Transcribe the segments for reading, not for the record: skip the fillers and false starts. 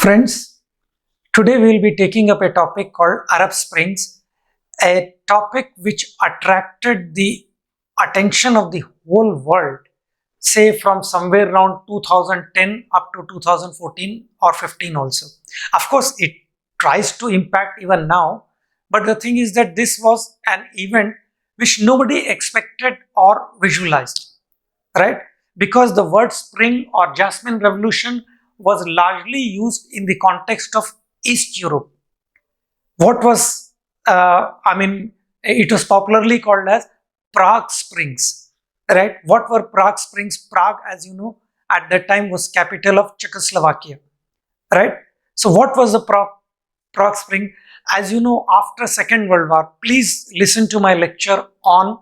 Friends, today we will be taking up a topic called Arab Springs, a topic which attracted the attention of the whole world, say from somewhere around 2010 up to 2014 or 15 also. Of course, it tries to impact even now, but the thing is that this was an event which nobody expected or visualized, right? Because the word spring or jasmine revolution was largely used in the context of East Europe. What was, it was popularly called as Prague Springs, right? What were Prague Springs? Prague, as you know, at that time was capital of Czechoslovakia, right? So what was the Prague Spring? As you know, after Second World War, please listen to my lecture on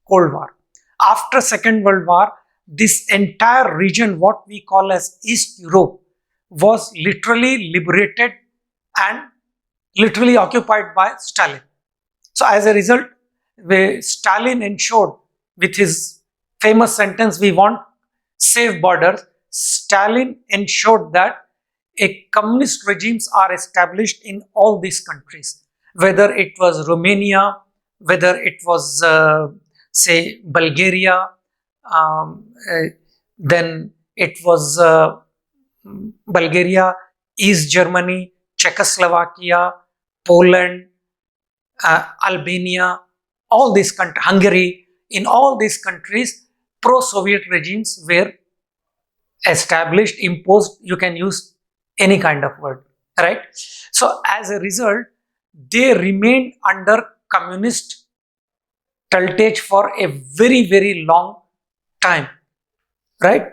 Cold War. After Second World War, this entire region, what we call as East Europe, was literally liberated and literally occupied by Stalin. So as a result, Stalin ensured with his famous sentence, "We want safe borders." Stalin ensured that a communist regimes are established in all these countries, whether it was Romania, whether it was say Bulgaria, then it was Bulgaria, East Germany, Czechoslovakia, Poland, Albania, all these countries, Hungary. In all these countries, pro-Soviet regimes were established, imposed. You can use any kind of word, right? So as a result, they remained under communist tutelage for a very, very long time, right?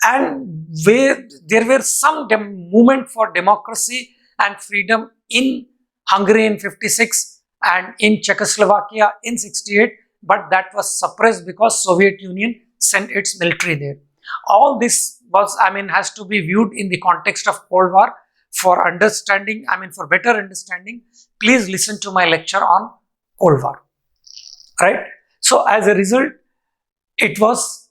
And where there were some movement for democracy and freedom in Hungary in 56 and in Czechoslovakia in 68, but that was suppressed because Soviet Union sent its military there. All this was, has to be viewed in the context of Cold War. For understanding, for better understanding, please listen to my lecture on Cold War, right? So as a result, it was,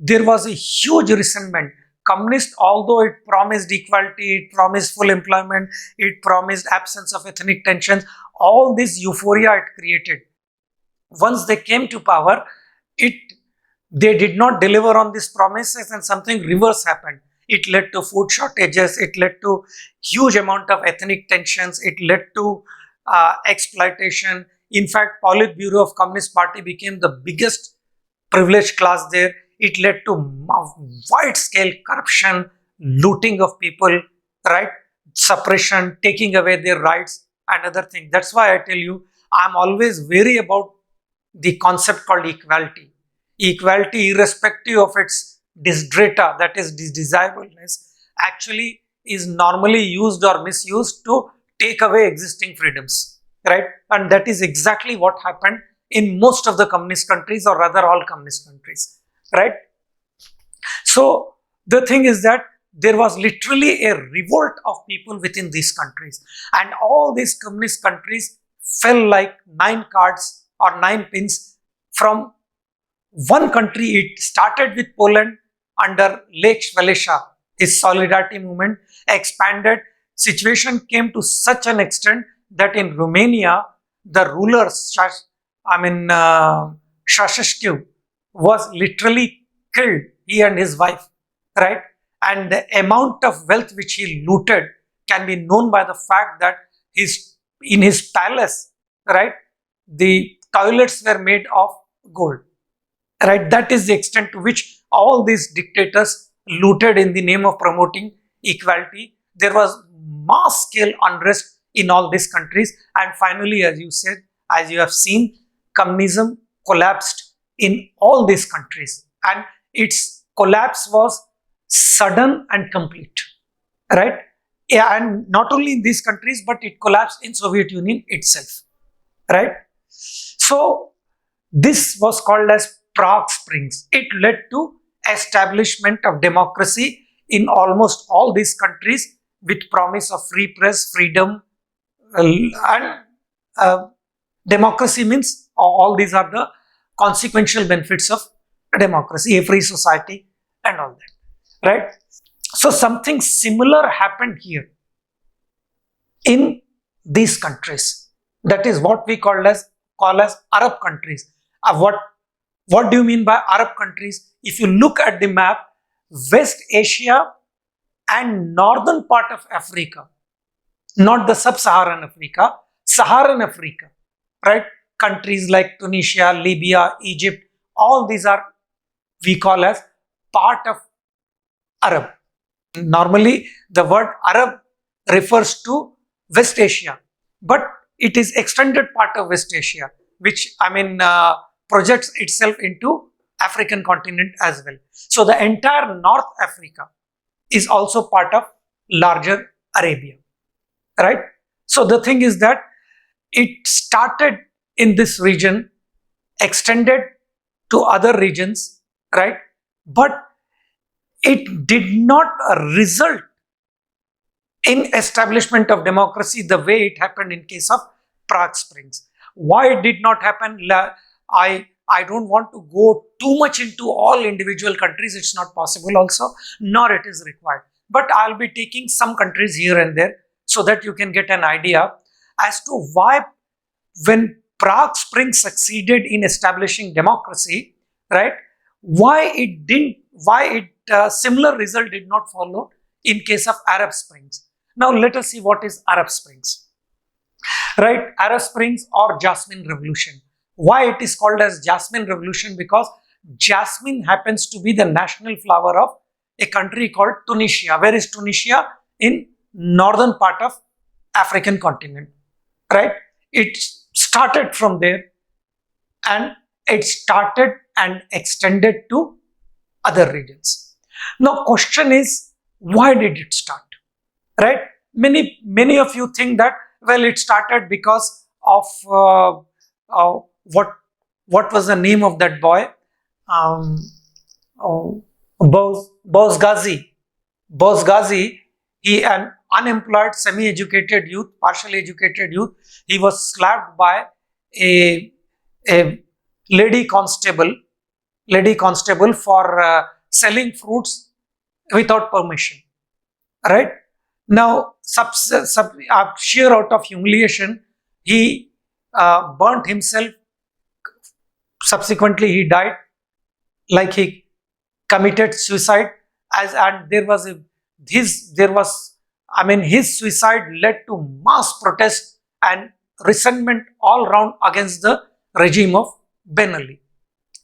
there was a huge resentment. Communist, although it promised equality, it promised full employment, it promised absence of ethnic tensions, all this euphoria it created. Once they came to power, they did not deliver on these promises and something reverse happened. It led to food shortages, it led to huge amount of ethnic tensions, it led to exploitation. In fact, Politburo of Communist Party became the biggest privileged class there. It led to wide-scale corruption, looting of people, right? Suppression, taking away their rights, and other things. That's why I tell you, I'm always wary about the concept called equality. Equality, irrespective of its desiderata, that is desirableness, actually is normally used or misused to take away existing freedoms, right? And that is exactly what happened in most of the communist countries, or rather all communist countries, right? So the thing is that there was literally a revolt of people within these countries, and all these communist countries fell like 9 cards or 9 pins from one country. It started with Poland under Lech Walesa. His solidarity movement expanded. Situation came to such an extent that in Romania, the ruler, Ceausescu, was literally killed, he and his wife, right? And the amount of wealth which he looted can be known by the fact that in his palace, right, the toilets were made of gold, right? That is the extent to which all these dictators looted in the name of promoting equality. There was mass scale unrest in all these countries, and finally, as you have seen, communism collapsed in all these countries, and its collapse was sudden and complete, right? Yeah, and not only in these countries, but it collapsed in Soviet Union itself, right? So this was called as Prague Springs. It led to establishment of democracy in almost all these countries with promise of free press, freedom, and democracy means all these are the consequential benefits of democracy, a free society and all that, right? So something similar happened here in these countries. That is what we call as Arab countries. What do you mean by Arab countries? If you look at the map, West Asia and northern part of Africa, not the sub-Saharan Africa, Saharan Africa, right? Countries like Tunisia, Libya, Egypt, all these are we call as part of Arab. Normally, the word Arab refers to West Asia, but it is extended part of West Asia, which projects itself into African continent as well. So the entire North Africa is also part of larger Arabia, right? So the thing is that it started in this region, extended to other regions, right? But it did not result in establishment of democracy the way it happened in case of Prague Springs. Why it did not happen? I don't want to go too much into all individual countries. It's not possible also, nor it is required. But I'll be taking some countries here and there so that you can get an idea as to why, when Prague Springs succeeded in establishing democracy, right? Why similar result did not follow in case of Arab Springs. Now let us see what is Arab Springs, right? Arab Springs or Jasmine Revolution. Why it is called as Jasmine Revolution? Because jasmine happens to be the national flower of a country called Tunisia. Where is Tunisia? In northern part of African continent, right? It started from there and it started and extended to other regions. Now question is, why did it start? Right? Many of you think that, well, it started because of what was the name of that boy? Boz Ghazi. Boz Ghazi, he an unemployed, semi-educated youth, partially educated youth. He was slapped by a lady constable for selling fruits without permission. Right? Now, sheer out of humiliation, he burnt himself. Subsequently, he died, like he committed suicide. His suicide led to mass protest and resentment all round against the regime of Ben Ali.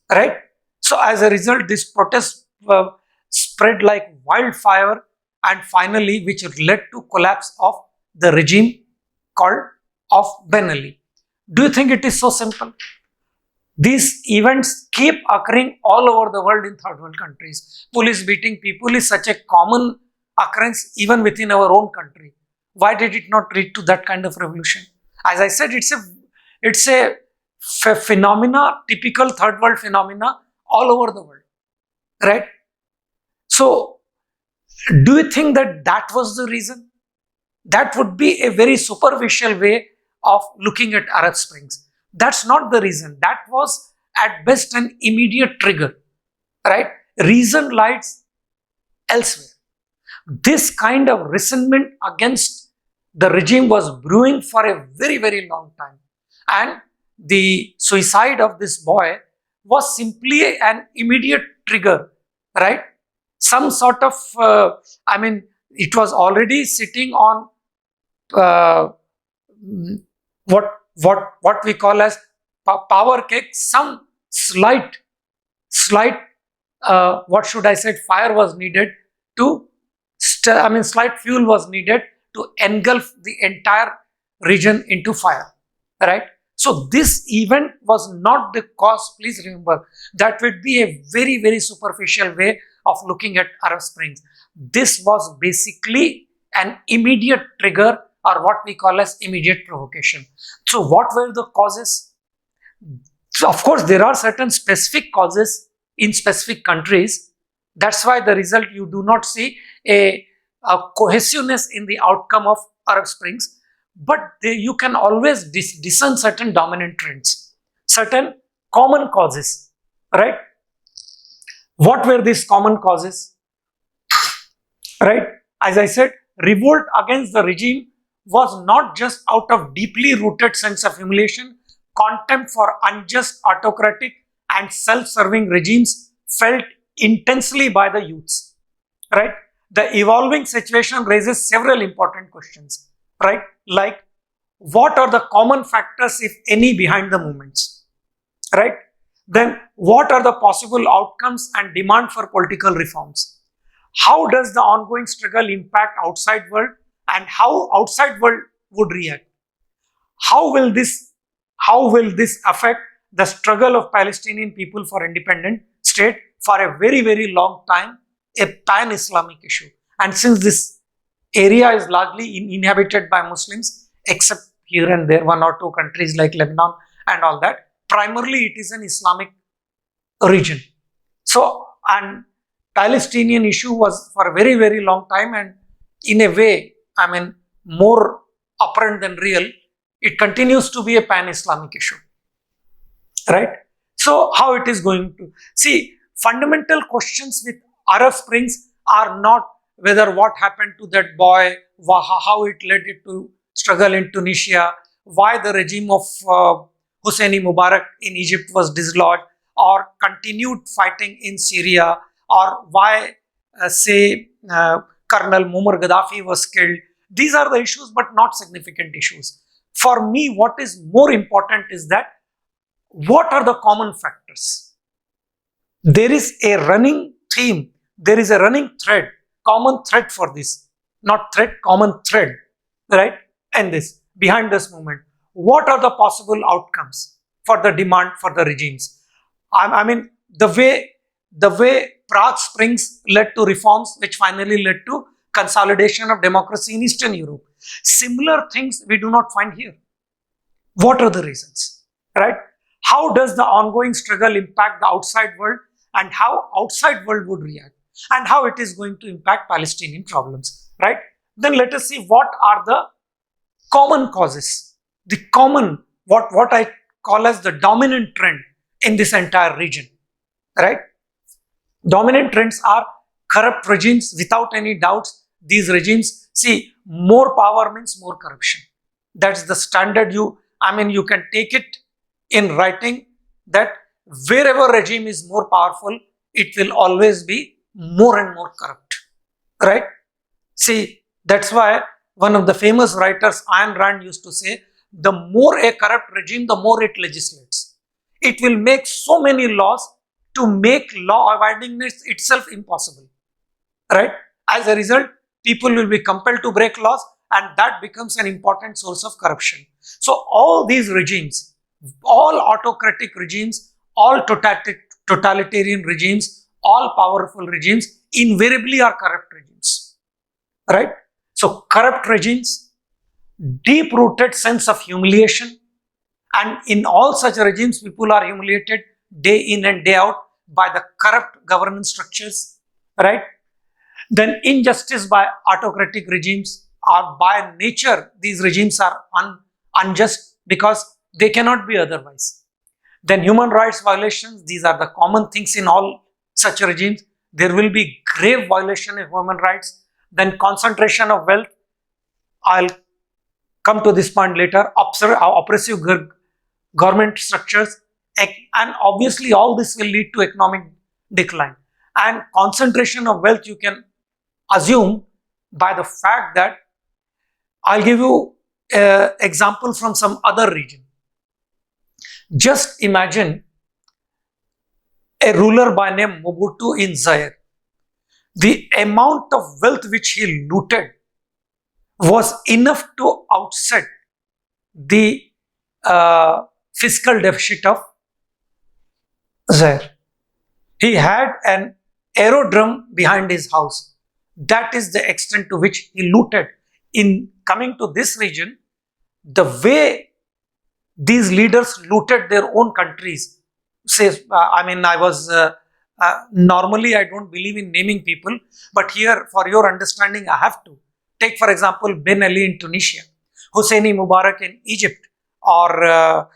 Right? So, as a result, this protest spread like wildfire, and finally which led to collapse of the regime called of Ben Ali. Do you think it is so simple? These events keep occurring all over the world in third world countries. Police beating people is such a common occurrence even within our own country. Why did it not lead to that kind of revolution? As I said, it's a phenomena, typical third world phenomena all over the world, right? So, do you think that was the reason? That would be a very superficial way of looking at Arab Springs. That's not the reason. That was at best an immediate trigger, right? Reason lies elsewhere. This kind of resentment against the regime was brewing for a very, very long time. And the suicide of this boy was simply an immediate trigger, right? Some sort of, it was already sitting on what we call as power cake. Some slight, fire was needed to, slight fuel was needed to engulf the entire region into fire, right? So this event was not the cause. Please remember, that would be a very, very superficial way of looking at Arab Springs. This was basically an immediate trigger, or what we call as immediate provocation. So what were the causes? So of course, there are certain specific causes in specific countries. That's why the result, you do not see a cohesiveness in the outcome of Arab Springs, but you can always discern certain dominant trends, certain common causes, right? What were these common causes? right? As I said, revolt against the regime was not just out of deeply rooted sense of humiliation, contempt for unjust, autocratic, and self-serving regimes felt intensely by the youths, right? The evolving situation raises several important questions, right? Like, what are the common factors, if any, behind the movements, right? Then what are the possible outcomes and demand for political reforms? How does the ongoing struggle impact outside world, and how outside world would react? How will this affect the struggle of Palestinian people for independent state for a very, very long time, a pan-Islamic issue? And since this area is largely inhabited by Muslims, except here and there, one or two countries like Lebanon and all that, primarily it is an Islamic region. So, and Palestinian issue was for a very, very long time, and in a way, I mean, more apparent than real, it continues to be a pan-Islamic issue, right? So, how it is going to see, fundamental questions with Arab Springs are not whether what happened to that boy, how it led it to struggle in Tunisia, why the regime of Hosni Mubarak in Egypt was dislodged, or continued fighting in Syria, or why, Colonel Muammar Gaddafi was killed. These are the issues, but not significant issues. For me, what is more important is that what are the common factors? There is a running theme, there is a running thread, common thread for this, not thread, common thread, right? And this, behind this movement, what are the possible outcomes for the demand for the regimes? I mean, the way Prague Springs led to reforms, which finally led to consolidation of democracy in Eastern Europe. Similar things we do not find here. What are the reasons, right? How does the ongoing struggle impact the outside world, and how outside world would react, and how it is going to impact Palestinian problems, right? Then let us see what are the common causes, the common, what I call as the dominant trend in this entire region, right? Dominant trends are corrupt regimes, without any doubts. These regimes, see, more power means more corruption. That's the standard. You can take it in writing that wherever regime is more powerful, it will always be more and more corrupt, right? See, that's why one of the famous writers, Ayn Rand, used to say, the more a corrupt regime, the more it legislates. It will make so many laws to make law abidingness itself impossible, right? As a result, people will be compelled to break laws, and that becomes an important source of corruption. So all these regimes, all autocratic regimes, all totalitarian regimes, all powerful regimes invariably are corrupt regimes, right? So corrupt regimes, deep-rooted sense of humiliation, and in all such regimes, people are humiliated day in and day out by the corrupt governance structures, right? Then injustice by autocratic regimes, are by nature, these regimes are unjust because they cannot be otherwise. Then human rights violations, these are the common things in all such regimes. There will be grave violation of human rights. Then concentration of wealth, I'll come to this point later, oppressive government structures, and obviously all this will lead to economic decline. And concentration of wealth, you can assume by the fact that, I'll give you an example from some other region. Just imagine a ruler by name Mobutu in Zaire. The amount of wealth which he looted was enough to offset the fiscal deficit of Zaire. He had an aerodrome behind his house. That is the extent to which he looted. In coming to this region, the way these leaders looted their own countries, normally I don't believe in naming people, but here for your understanding I have to. Take for example Ben Ali in Tunisia, Hosni Mubarak in Egypt, or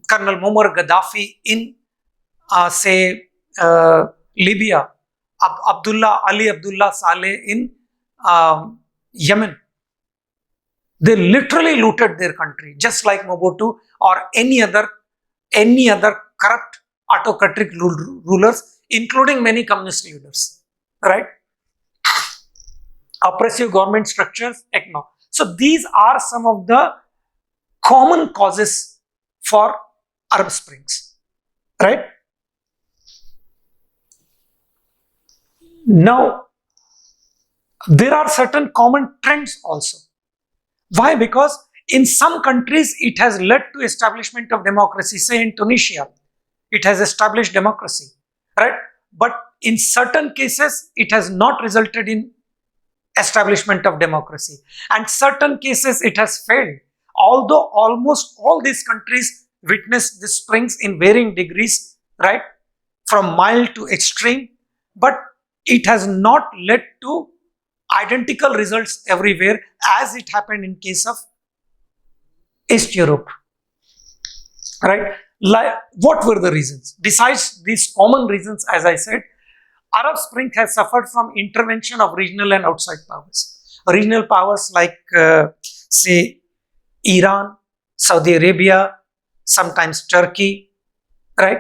Colonel Muammar Gaddafi in Libya, Ali Abdullah Saleh in Yemen. They literally looted their country, just like Mobutu or any other corrupt autocratic rulers, including many communist leaders, right? Oppressive government structures, economic. So these are some of the common causes for Arab Springs, right? Now, there are certain common trends also. Why? Because in some countries it has led to establishment of democracy. Say in Tunisia, it has established democracy, right? But in certain cases, it has not resulted in establishment of democracy. And certain cases it has failed. Although almost all these countries witness the springs in varying degrees, right? From mild to extreme, but it has not led to identical results everywhere as it happened in case of East Europe, right? Like, what were the reasons? Besides these common reasons, as I said, Arab Spring has suffered from intervention of regional and outside powers. Regional powers like, say, Iran, Saudi Arabia, sometimes Turkey, right?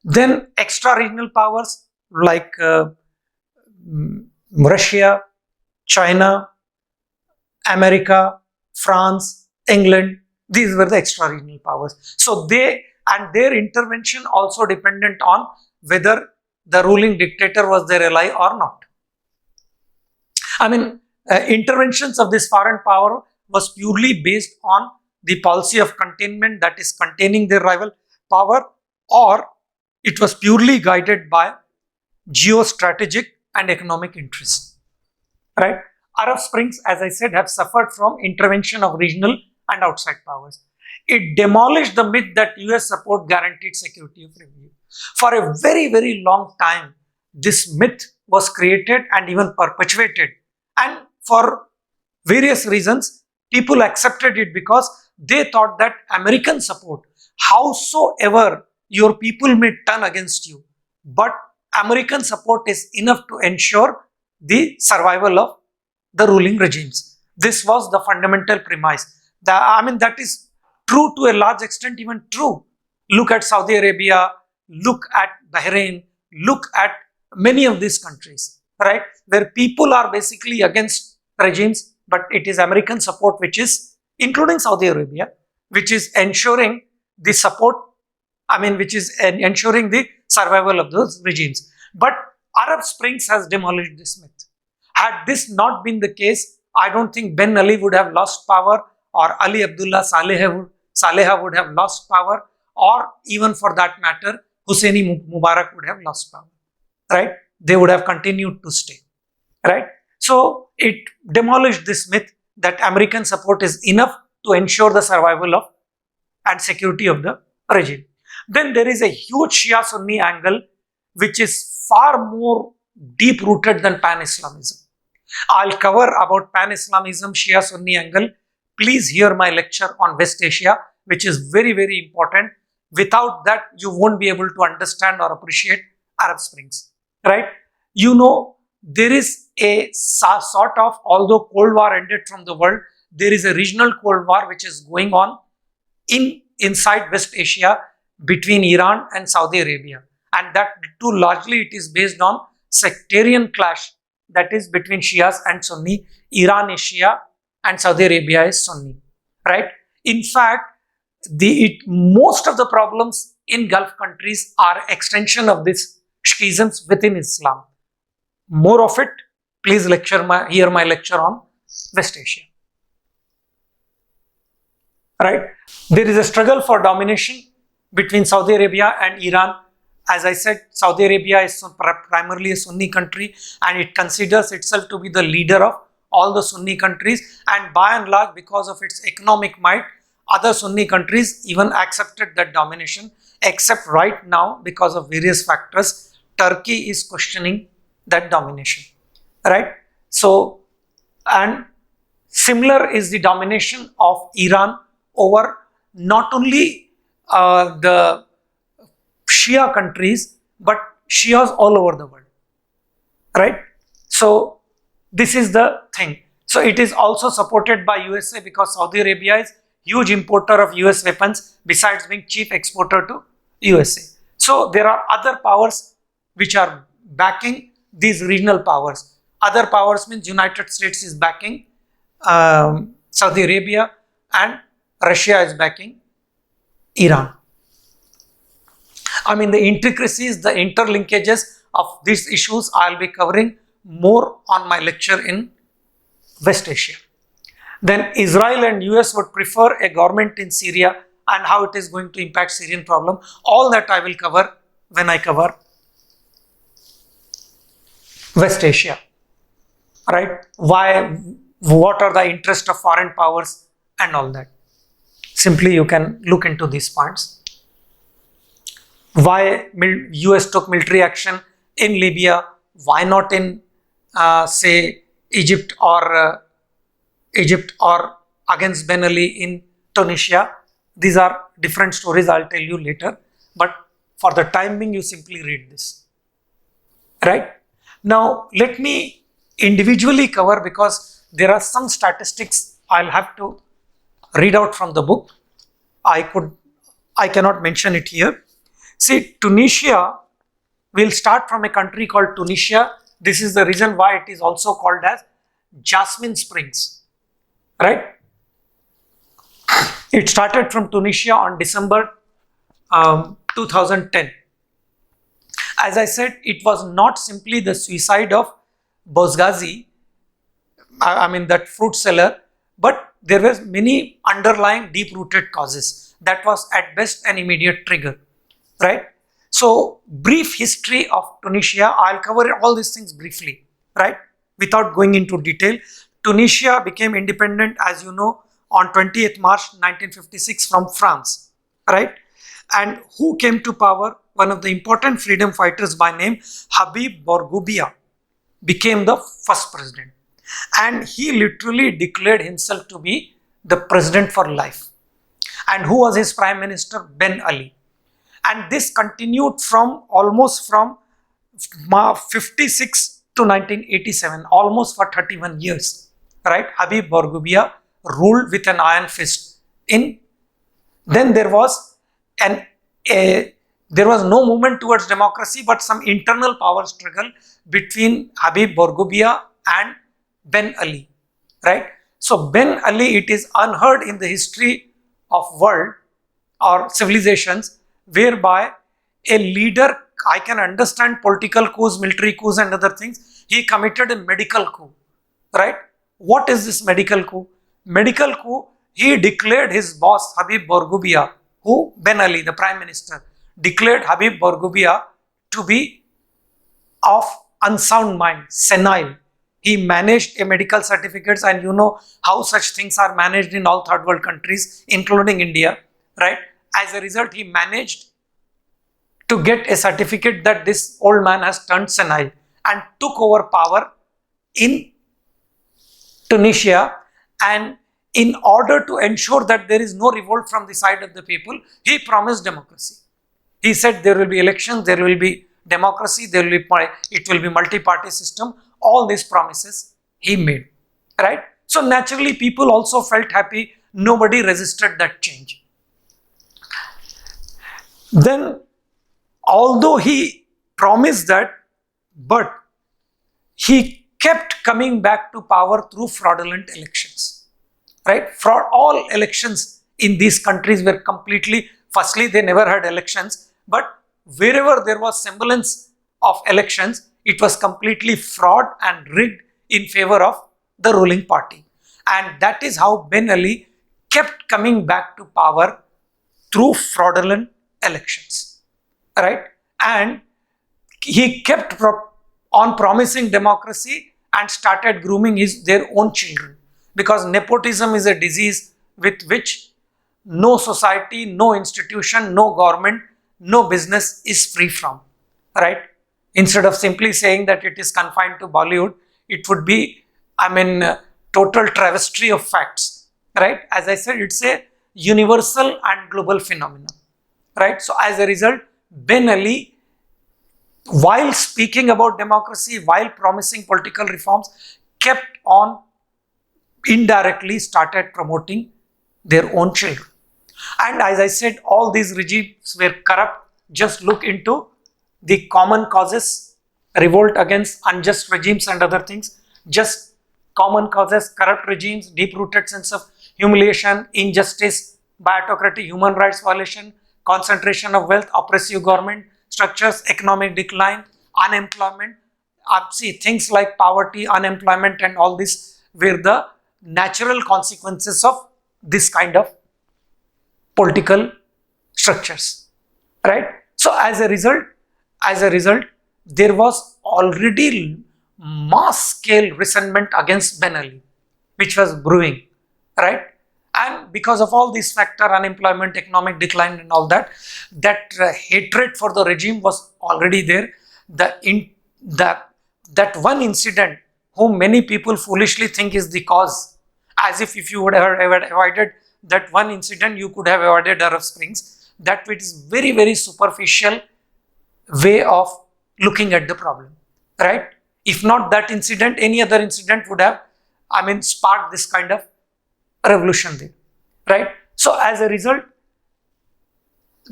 Then extra-regional powers like Russia, China, America, France, England. These were the extra-regional powers. So their intervention also dependent on whether the ruling dictator was their ally or not. I mean, interventions of this foreign power was purely based on the policy of containment, that is containing their rival power, or it was purely guided by geostrategic and economic interests, right? Arab Springs, as I said, have suffered from intervention of regional and outside powers. It demolished the myth that US support guaranteed security of revenue. For a very, very long time, this myth was created and even perpetuated. And for various reasons, people accepted it because they thought that American support, howsoever your people may turn against you, but American support is enough to ensure the survival of the ruling regimes. This was the fundamental premise. That is true to a large extent, even true. Look at Saudi Arabia, look at Bahrain, look at many of these countries, right? Where people are basically against regimes, but it is American support which is, including Saudi Arabia, which is ensuring the support, which is ensuring the survival of those regimes. But Arab Springs has demolished this myth. Had this not been the case, I don't think Ben Ali would have lost power, or Ali Abdullah Saleh would have lost power, or even for that matter, Hosseini Mubarak would have lost power, right? They would have continued to stay, right? So it demolished this myth that American support is enough to ensure the survival of and security of the regime. Then there is a huge Shia-Sunni angle which is far more deep-rooted than Pan-Islamism. I'll cover about Pan-Islamism, Shia-Sunni angle. Please hear my lecture on West Asia, which is very, very important. Without that, you won't be able to understand or appreciate Arab Springs, right? You know, there is a sort of, although Cold War ended from the world, there is a regional Cold War which is going on inside West Asia between Iran and Saudi Arabia. And that too largely it is based on sectarian clash, that is between Shias and Sunni. Iran is Shia and Saudi Arabia is Sunni, right? In fact, most of the problems in Gulf countries are extension of these schisms within Islam. More of it, please hear my lecture on West Asia. Right? There is a struggle for domination between Saudi Arabia and Iran. As I said, Saudi Arabia is primarily a Sunni country and it considers itself to be the leader of all the Sunni countries, and by and large, because of its economic might, other Sunni countries even accepted that domination, except right now, because of various factors, Turkey is questioning that domination, right? So, and similar is the domination of Iran over not only the Shia countries, but Shias all over the world, right? So this is the thing. So it is also supported by USA because Saudi Arabia is huge importer of US weapons besides being chief exporter to USA. So there are other powers which are backing these regional powers. Other powers means United States is backing Saudi Arabia and Russia is backing Iran. I mean, the intricacies, the interlinkages of these issues I'll be covering more on my lecture in West Asia. Then Israel and US would prefer a government in Syria and how it is going to impact Syrian problem. All that I will cover when I cover West Asia, right? Why, what are the interests of foreign powers and all that. Simply you can look into these points. Why US took military action in Libya, why not in say Egypt or against Ben Ali in Tunisia. These are different stories, I'll tell you later, but for the time being you simply read this, right? Now let me individually cover, because there are some statistics I'll have to read out from the book. I cannot mention it here. See, Tunisia, we'll start from a country called Tunisia. This is the reason why it is also called as Jasmine Springs, right? It started from Tunisia on December 2010. As I said, it was not simply the suicide of Bozghazi, I mean that fruit seller, but there were many underlying deep-rooted causes. That was at best an immediate trigger, right? So, brief history of Tunisia, I'll cover all these things briefly, right? Without going into detail. Tunisia became independent, as you know, on 20th March 1956 from France, right? And who came to power? One of the important freedom fighters by name Habib Bourguiba became the first president. And he literally declared himself to be the president for life. And who was his prime minister? Ben Ali. And this continued from almost from 56 to 1987, almost for 31 years, right? Habib Bourguiba ruled with an iron fist. Then there was no movement towards democracy, but some internal power struggle between Habib Bourguiba and Ben Ali, right? So Ben Ali, it is unheard in the history of world or civilizations, whereby a leader, I can understand political coups, military coups and other things, he committed a medical coup, right? What is this medical coup? Medical coup, he declared his boss Habib Bourguiba, who Ben Ali, the prime minister, declared Habib Bourguiba to be of unsound mind, senile. He managed a medical certificates, and you know how such things are managed in all third world countries, including India, right? As a result, he managed to get a certificate that this old man has turned senile and took over power in Tunisia. And in order to ensure that there is no revolt from the side of the people, he promised democracy. He said there will be elections, there will be democracy, it will be multi-party system. All these promises he made, right? So naturally people also felt happy. Nobody resisted that change. Then, although he promised that, but he kept coming back to power through fraudulent elections, right? All elections in these countries were completely, firstly they never had elections, but wherever there was semblance of elections, it was completely fraud and rigged in favor of the ruling party. And that is how Ben Ali kept coming back to power through fraudulent elections, right? And he kept on promising democracy and started grooming their own children, because nepotism is a disease with which no society, no institution, no government, no business is free from, right? Instead of simply saying that it is confined to Bollywood, it would be, total travesty of facts, right? As I said, it's a universal and global phenomenon, right? So as a result, Ben Ali while speaking about democracy, while promising political reforms, kept on indirectly started promoting their own children. And as I said, all these regimes were corrupt. Just look into the common causes, revolt against unjust regimes and other things. Just common causes, corrupt regimes, deep-rooted sense of humiliation, injustice, autocracy, human rights violation, concentration of wealth, oppressive government structures, economic decline, unemployment. See, things like poverty, unemployment and all this were the natural consequences of this kind of political structures, right? So as a result, there was already mass scale resentment against Ben Ali, which was brewing, right? And because of all these factors, unemployment, economic decline and all that, hatred for the regime was already there. That one incident whom many people foolishly think is the cause, as if you would have avoided that one incident, you could have avoided Arab Springs. That it is very, very superficial way of looking at the problem, right? If not that incident, any other incident would have, sparked this kind of revolution there, right? So as a result,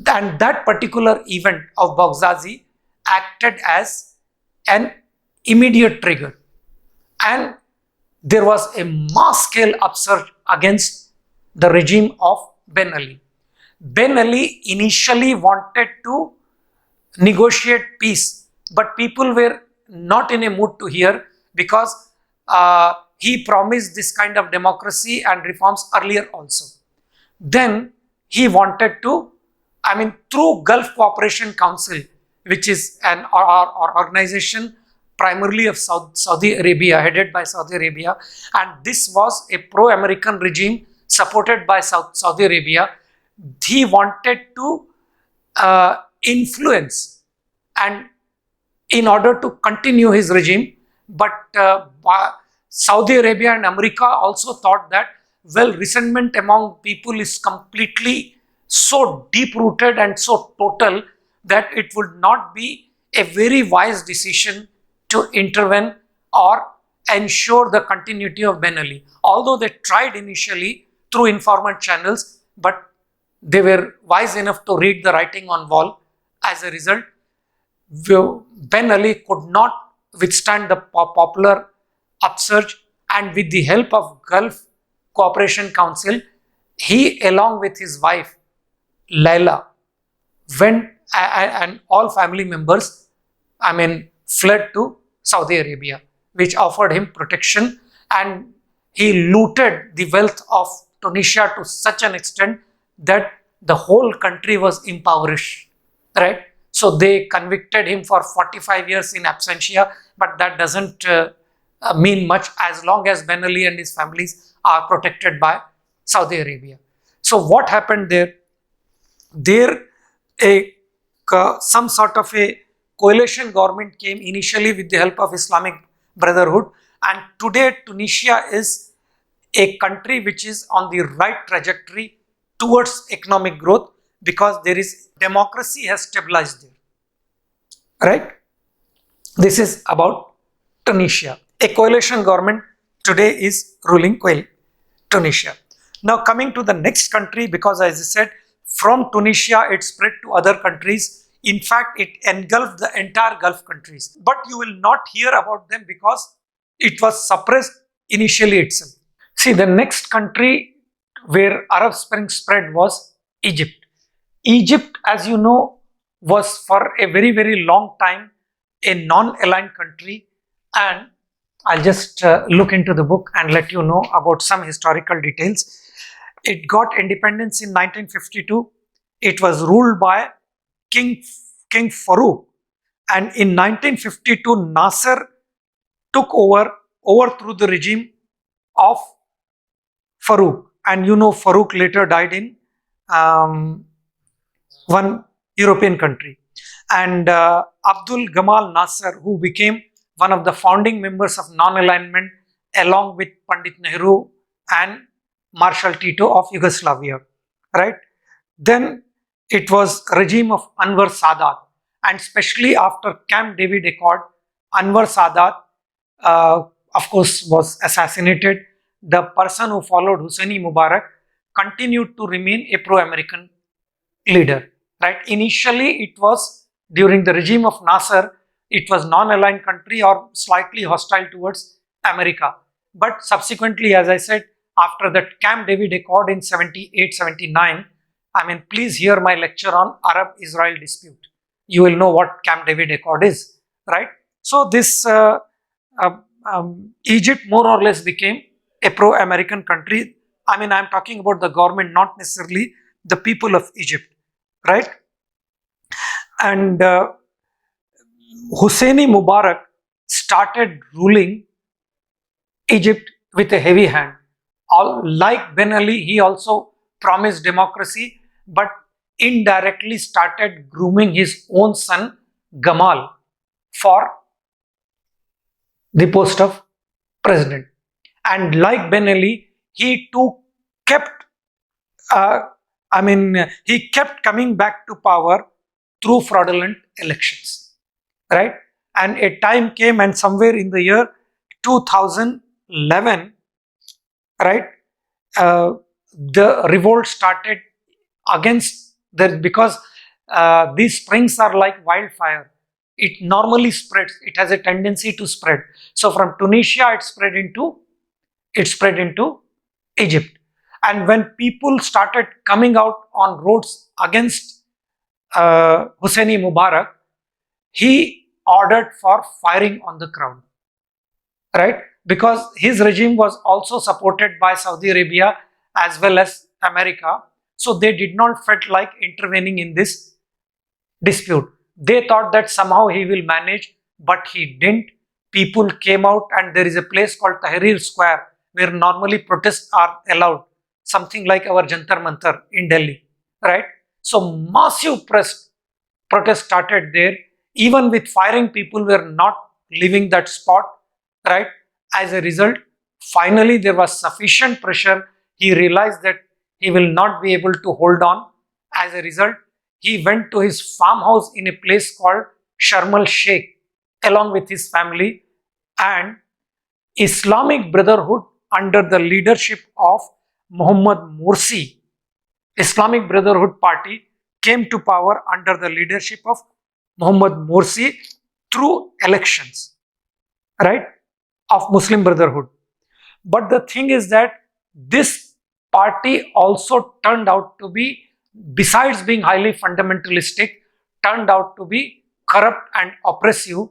and that particular event of Bauzazi acted as an immediate trigger, and there was a mass scale upsurge against the regime of Ben Ali. Ben Ali initially wanted to negotiate peace, but people were not in a mood to hear, because he promised this kind of democracy and reforms earlier also. Then he wanted to, through Gulf Cooperation Council, which is an organization primarily of Saudi Arabia, headed by Saudi Arabia, and this was a pro-American regime supported by Saudi Arabia. He wanted to influence, and in order to continue his regime, but Saudi Arabia and America also thought that, well, resentment among people is completely so deep-rooted and so total that it would not be a very wise decision to intervene or ensure the continuity of Ben Ali. Although they tried initially through informal channels, but they were wise enough to read the writing on wall. As a result, Ben Ali could not withstand the popular upsurge, and with the help of Gulf Cooperation Council, he, along with his wife Laila, went, and all family members, fled to Saudi Arabia, which offered him protection, and he looted the wealth of Tunisia to such an extent that the whole country was impoverished, right? So they convicted him for 45 years in absentia, but that doesn't mean much as long as Ben Ali and his families are protected by Saudi Arabia. So what happened there? Some sort of a coalition government came initially with the help of Islamic Brotherhood, and today Tunisia is a country which is on the right trajectory towards economic growth, because there is democracy has stabilized there, right? This is about Tunisia. A coalition government today is ruling Tunisia. Now coming to the next country, because as I said, from Tunisia it spread to other countries. In fact, it engulfed the entire Gulf countries. But you will not hear about them because it was suppressed initially itself. See, the next country where Arab Spring spread was Egypt. Egypt, as you know, was for a very, very long time a non-aligned country, and I'll just look into the book and let you know about some historical details. It got independence in 1952. It was ruled by King Farouk, and in 1952 Nasser took overthrew the regime of Farouk, and you know Farouk later died in one European country, and Abdul Gamal Nasser, who became one of the founding members of non-alignment along with Pandit Nehru and Marshal Tito of Yugoslavia, right? Then it was regime of Anwar Sadat, and especially after Camp David Accord, Anwar Sadat, of course, was assassinated. The person who followed Hosni Mubarak continued to remain a pro-American leader. Right? Initially, it was during the regime of Nasser, it was non-aligned country or slightly hostile towards America. But subsequently, as I said, after that Camp David Accord in 78-79, I mean, please hear my lecture on Arab-Israel dispute. You will know what Camp David Accord is, right? So this Egypt more or less became a pro-American country. I mean, I'm talking about the government, not necessarily the people of Egypt, right? And Hosni Mubarak started ruling Egypt with a heavy hand. Like Ben Ali, he also promised democracy, but indirectly started grooming his own son Gamal for the post of president. And like Ben Ali, he too kept, he kept coming back to power through fraudulent elections, right? And a time came, and somewhere in the year 2011, right, the revolt started against because these springs are like wildfire. It normally spreads. It has a tendency to spread. So from Tunisia, it spread into Egypt. And when people started coming out on roads against Hosni Mubarak, he ordered for firing on the crowd, right? Because his regime was also supported by Saudi Arabia as well as America. So they did not felt like intervening in this dispute. They thought that somehow he will manage, but he didn't. People came out, and there is a place called Tahrir Square where normally protests are allowed, something like our Jantar Mantar in Delhi, right? So massive protest started there. Even with firing, people were not leaving that spot, right? As a result, finally there was sufficient pressure. He realized that he will not be able to hold on. As a result, he went to his farmhouse in a place called Sharm el Sheikh along with his family, and Islamic Brotherhood under the leadership of Mohammad Morsi, Islamic Brotherhood Party, came to power under the leadership of Mohammad Morsi through elections, right, of Muslim Brotherhood. But the thing is that this party also turned out to be, besides being highly fundamentalistic, turned out to be corrupt and oppressive.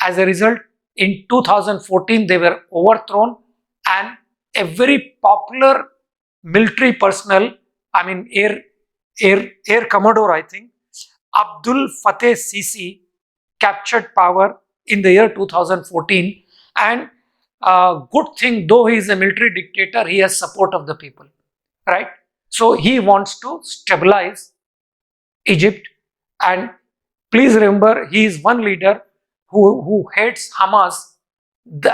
As a result, in 2014, they were overthrown, and a very popular military personnel, I mean Air Commodore, I think, Abdul Fattah Sisi, captured power in the year 2014. And good thing, though he is a military dictator, he has support of the people, right? So he wants to stabilize Egypt. And please remember, he is one leader who hates Hamas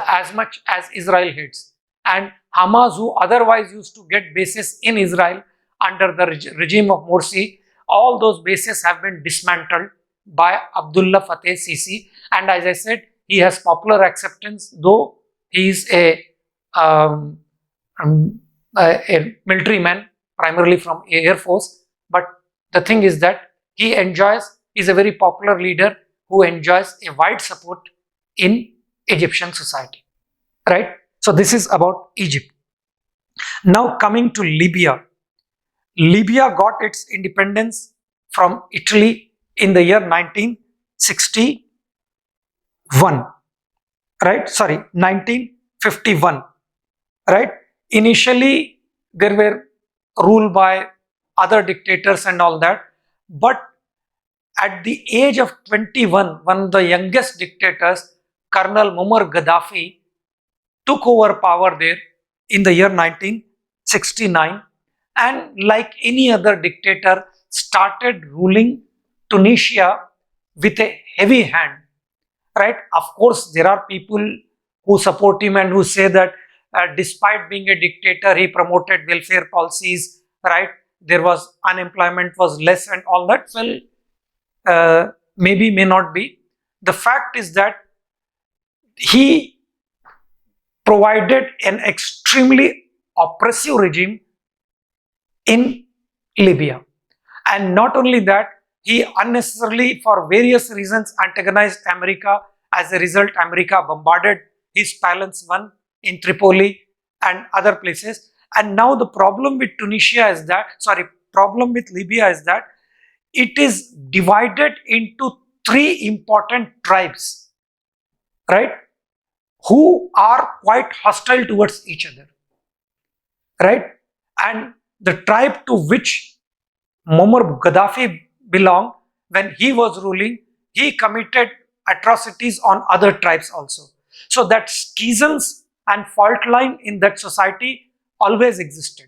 as much as Israel hates. And Hamas, who otherwise used to get bases in Israel under the regime of Morsi, all those bases have been dismantled by Abdullah Fattah Sisi. And as I said, he has popular acceptance, though he is a military man, primarily from Air Force. But the thing is that he is a very popular leader who enjoys a wide support in Egyptian society, right? So this is about Egypt. Now coming to Libya. Libya got its independence from Italy in the year 1961, right? Sorry, 1951, right? Initially, they were ruled by other dictators and all that, but at the age of 21, one of the youngest dictators, Colonel Muammar Gaddafi, took over power there in the year 1969, and like any other dictator, started ruling Tunisia with a heavy hand, right? Of course, there are people who support him and who say that despite being a dictator, he promoted welfare policies, right? There was unemployment was less and all that. Well, maybe, may not be. The fact is that he provided an extremely oppressive regime in Libya. And not only that, he unnecessarily, for various reasons, antagonized America. As a result, America bombarded his palace one in Tripoli and other places. And now the problem with problem with Libya is that it is divided into three important tribes, right, who are quite hostile towards each other, right? And the tribe to which Muammar Gaddafi belonged, when he was ruling, he committed atrocities on other tribes also. So that schisms and fault line in that society always existed,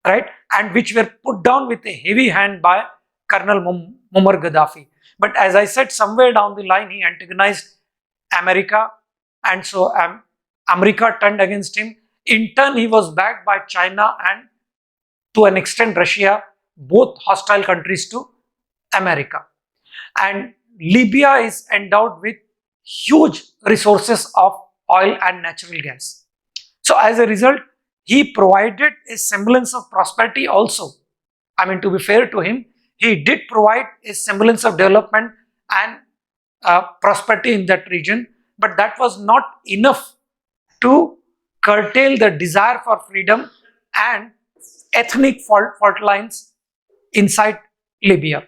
right? And which were put down with a heavy hand by Colonel Muammar Gaddafi. But as I said, somewhere down the line, he antagonized America, and so America turned against him. In turn, he was backed by China and to an extent Russia, both hostile countries to America. And Libya is endowed with huge resources of oil and natural gas. So as a result, he provided a semblance of prosperity also. I mean, to be fair to him, he did provide a semblance of development and prosperity in that region, but that was not enough to curtail the desire for freedom and ethnic fault lines inside Libya.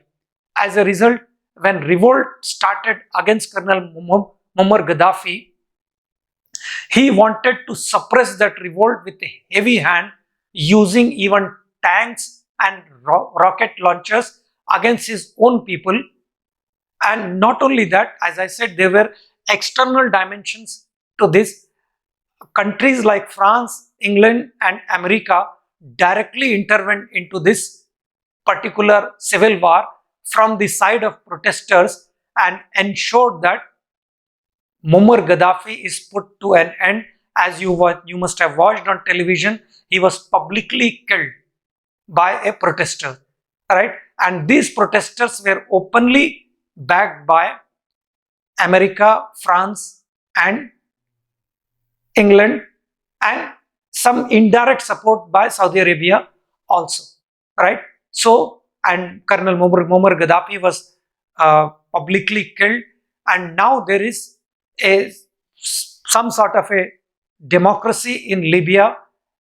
As a result, when revolt started against Colonel Muammar Gaddafi, he wanted to suppress that revolt with a heavy hand, using even tanks and rocket launchers against his own people. And not only that, as I said, there were external dimensions to this. Countries like France, England, and America directly intervened into this particular civil war from the side of protesters and ensured that Muammar Gaddafi is put to an end. As you must have watched on television, he was publicly killed by a protester, right? And these protesters were openly backed by America, France, and England, and some indirect support by Saudi Arabia also, right? So, and Colonel Muammar Gaddafi was publicly killed, and now there is some sort of a democracy in Libya,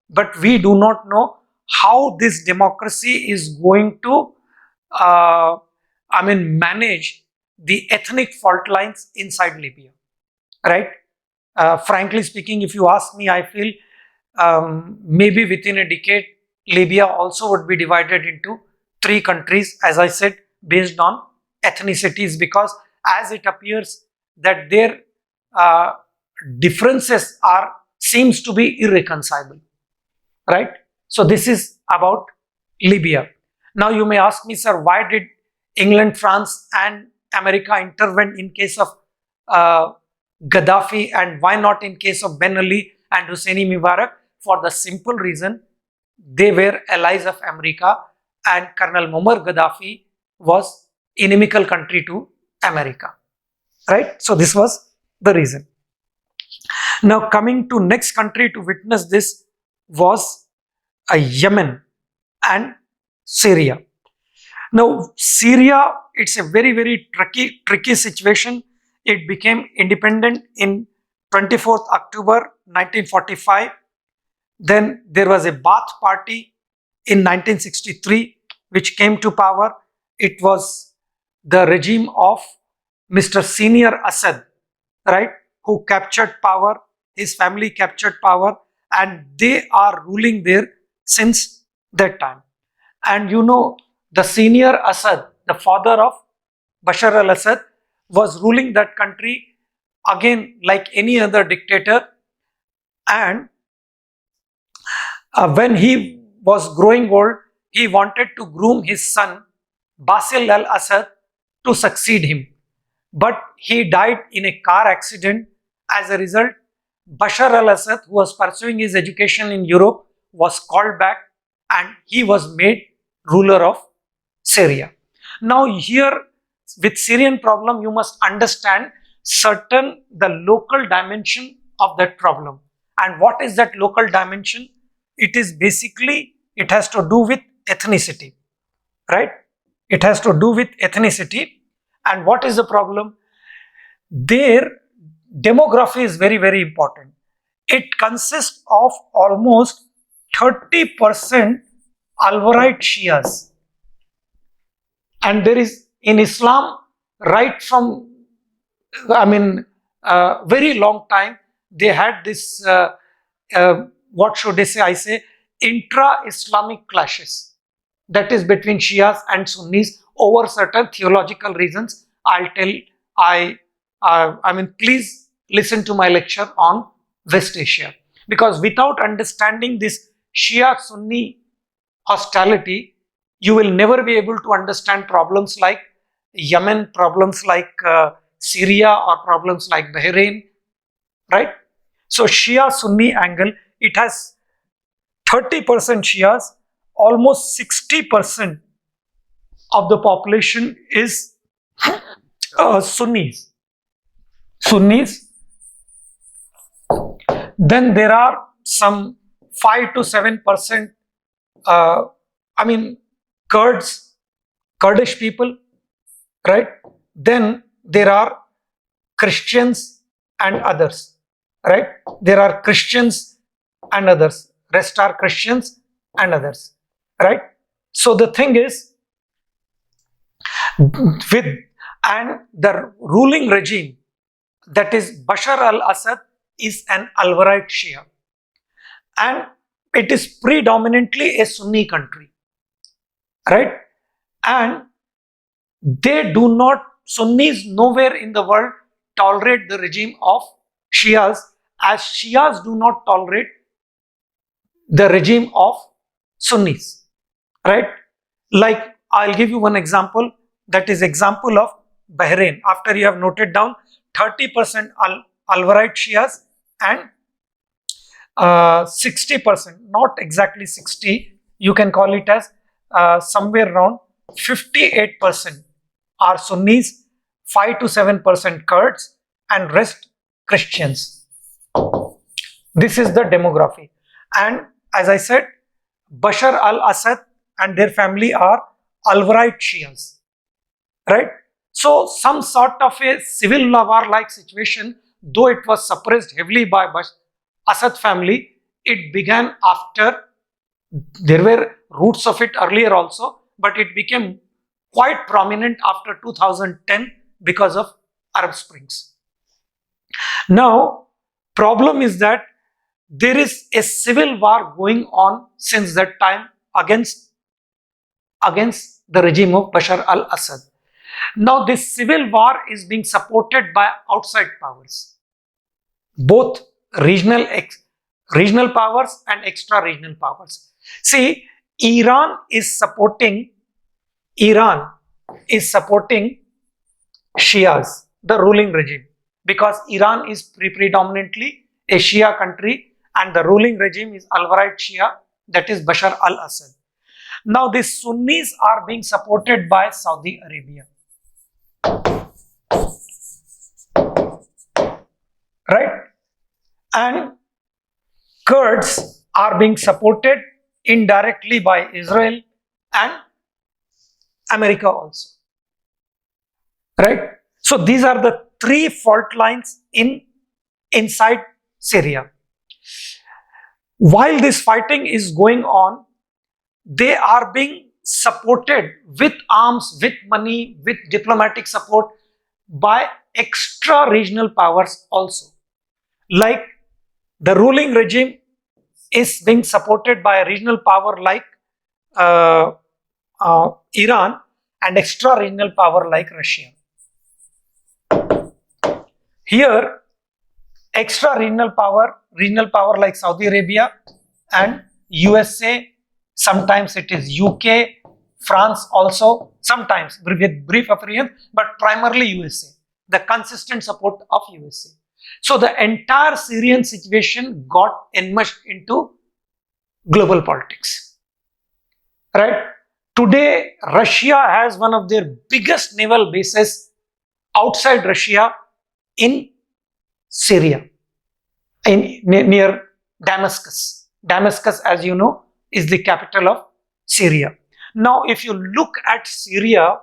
but we do not know how this democracy is going to manage the ethnic fault lines inside Libya, right? Frankly speaking, if you ask me, I feel maybe within a decade, Libya also would be divided into three countries, as I said, based on ethnicities, because as it appears that their differences seems to be irreconcilable, right? So this is about Libya. Now you may ask me, sir, why did England, France, and America intervene in case of Gaddafi, and why not in case of Ben Ali and Hosseini Mubarak? For the simple reason, they were allies of America, and Colonel Muammar Gaddafi was inimical country to America, right? So this was the reason. Now coming to next country to witness this was Yemen and Syria. Now Syria, it's a very, very tricky situation. It became independent in 24th October 1945. Then there was a Ba'ath Party in 1963 which came to power. It was the regime of Mr. Senior Assad, right, who captured power. His family captured power, and they are ruling there since that time. And you know, the Senior Assad, the father of Bashar al-Assad, was ruling that country again like any other dictator. And when he was growing old, he wanted to groom his son Basil al-Assad to succeed him, but he died in a car accident. As a result, Bashar al-Assad, who was pursuing his education in Europe, was called back and he was made ruler of Syria. Now here with Syrian problem, you must understand the local dimension of that problem. And what is that local dimension? It is basically, it has to do with ethnicity, right? It has to do with ethnicity. And what is the problem? Their demography is very, very important. It consists of almost 30% Alawite Shias. And there is in Islam, right from, very long time, they had this, what should I say, intra-Islamic clashes. That is between Shias and Sunnis over certain theological reasons. Please listen to my lecture on West Asia. Because without understanding this Shia-Sunni hostility, you will never be able to understand problems like Yemen, problems like Syria, or problems like Bahrain, right? So Shia-Sunni angle, it has 30% Shias, almost 60% of the population is Sunnis. Then there are some 5 to 7% Kurdish people, right? Then there are Christians and others, right? There are Christians and others. Rest are Christians and others, right? So the thing is, the ruling regime, that is Bashar al-Assad, is an Alawite Shia, and it is predominantly a Sunni country, right? And Sunnis nowhere in the world tolerate the regime of Shias, as Shias do not tolerate the regime of Sunnis, right? Like, I'll give you one example, that is example of Bahrain. After you have noted down 30% Alawite Shias and 60%, not exactly 60, you can call it as somewhere around 58% are Sunnis, 5 to 7% Kurds, and rest Christians. This is the demography. And as I said, Bashar al-Assad and their family are Alawite Shias, right? So some sort of a civil war-like situation, though it was suppressed heavily by Assad family, it began after. There were roots of it earlier also, but it became quite prominent after 2010 because of Arab Springs. Now, problem is that there is a civil war going on since that time against the regime of Bashar al-Assad. Now, this civil war is being supported by outside powers, both regional powers and extra-regional powers. See, Iran is supporting Shias, the ruling regime, because Iran is predominantly a Shia country and the ruling regime is Alawite Shia, that is Bashar al-Assad. Now, these Sunnis are being supported by Saudi Arabia, right? And Kurds are being supported indirectly by Israel and America also, right? So these are the three fault lines inside Syria. While this fighting is going on, they are being supported with arms, with money, with diplomatic support by extra-regional powers also. Like, the ruling regime is being supported by a regional power like Iran, and extra-regional power like Russia. Here, extra-regional power like Saudi Arabia and USA, sometimes it is UK, France also, sometimes with brief appearance, but primarily USA, the consistent support of USA. So the entire Syrian situation got enmeshed into global politics, right? Today, Russia has one of their biggest naval bases outside Russia in Syria, near Damascus. Damascus, as you know, is the capital of Syria. Now, if you look at Syria,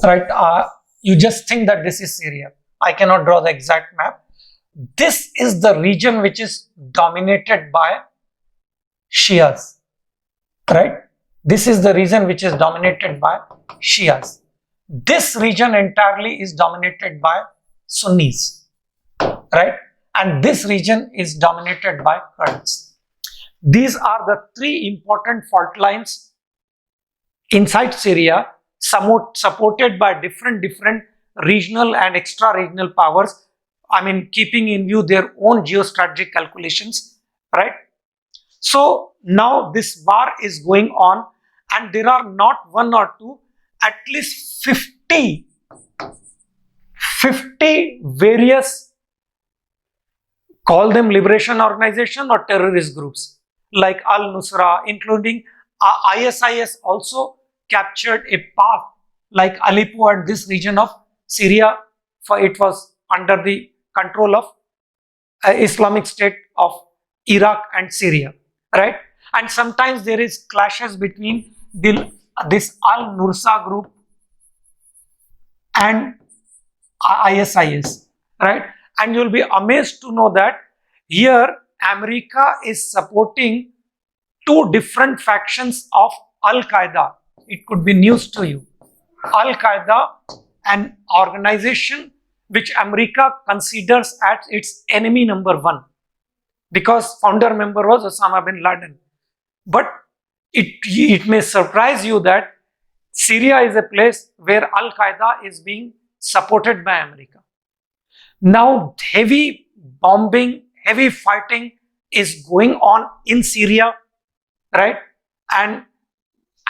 right, you just think that this is Syria. I cannot draw the exact map. This is the region which is dominated by Shias, right? This is the region which is dominated by Shias. This region entirely is dominated by Sunnis, right? And this region is dominated by Kurds. These are the three important fault lines inside Syria, somewhat supported by different regional and extra-regional powers. I mean, keeping in view their own geostrategic calculations, right? So now this war is going on, and there are not one or two, at least 50 various, call them liberation organization or terrorist groups like Al-Nusra, including ISIS also captured a part like Aleppo and this region of Syria, for it was under the control of Islamic State of Iraq and Syria, right? And sometimes there is clashes between this Al-Nusra group and ISIS, right? And you'll be amazed to know that here America is supporting two different factions of Al-Qaeda. It could be news to you. Al-Qaeda, an organization which America considers as its enemy number one, because founder member was Osama bin Laden. But it may surprise you that Syria is a place where Al-Qaeda is being supported by America. Now, heavy bombing, heavy fighting is going on in Syria, right? And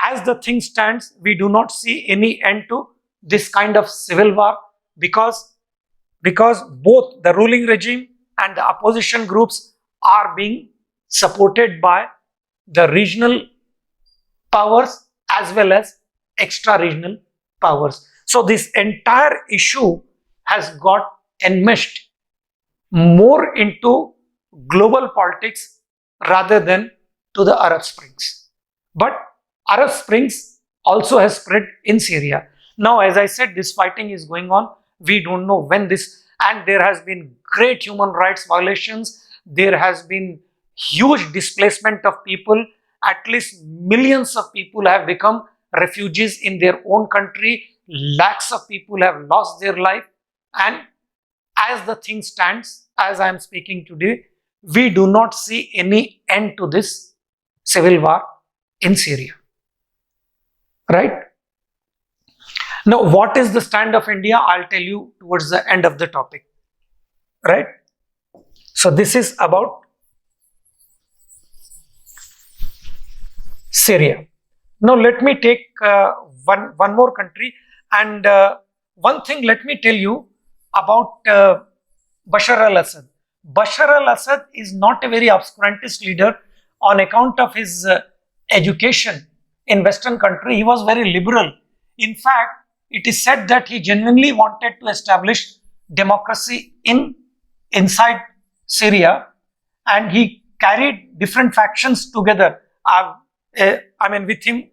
as the thing stands, we do not see any end to this kind of civil war, because both the ruling regime and the opposition groups are being supported by the regional powers as well as extra-regional powers. So this entire issue has got enmeshed more into global politics rather than to the Arab Springs. But Arab Springs also has spread in Syria. Now, as I said, this fighting is going on. We don't know when this, and there has been great human rights violations. There has been huge displacement of people. At least millions of people have become refugees in their own country. Lakhs of people have lost their life. And as the thing stands, as I am speaking today, we do not see any end to this civil war in Syria, right? Now, what is the stand of India? I'll tell you towards the end of the topic, right? So this is about Syria. Now, let me take one more country, and one thing let me tell you about Bashar al-Assad. Bashar al-Assad is not a very obscurantist leader on account of his education in Western country. He was very liberal. In fact, it is said that he genuinely wanted to establish democracy inside Syria, and he carried different factions together, with him.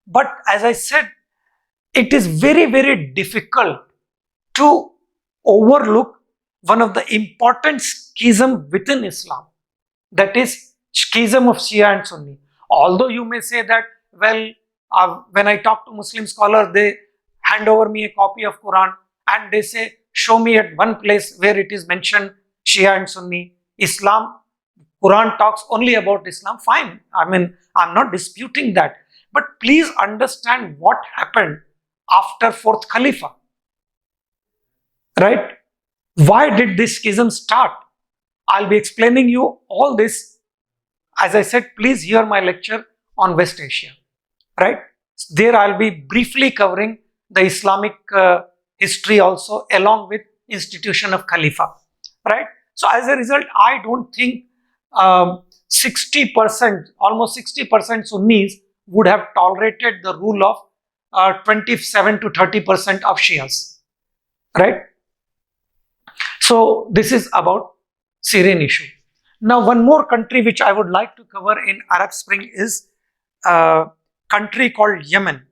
But as I said, it is very difficult to overlook one of the important schism within Islam, that is schism of Shia and Sunni. Although you may say that, well, when I talk to Muslim scholars, they hand over me a copy of Quran and they say, show me at one place where it is mentioned Shia and Sunni. Islam, Quran talks only about Islam. Fine, I'm not disputing that. But please understand what happened after 4th Khalifa, right? Why did this schism start? I'll be explaining you all this. As I said, please hear my lecture on West Asia, right? There I'll be briefly covering the Islamic history also, along with institution of Khalifa, right? So as a result, I don't think 60%, almost 60% Sunnis would have tolerated the rule of 27 to 30% of Shias, right? So this is about Syrian issue. Now, one more country which I would like to cover in Arab Spring is a country called Yemen.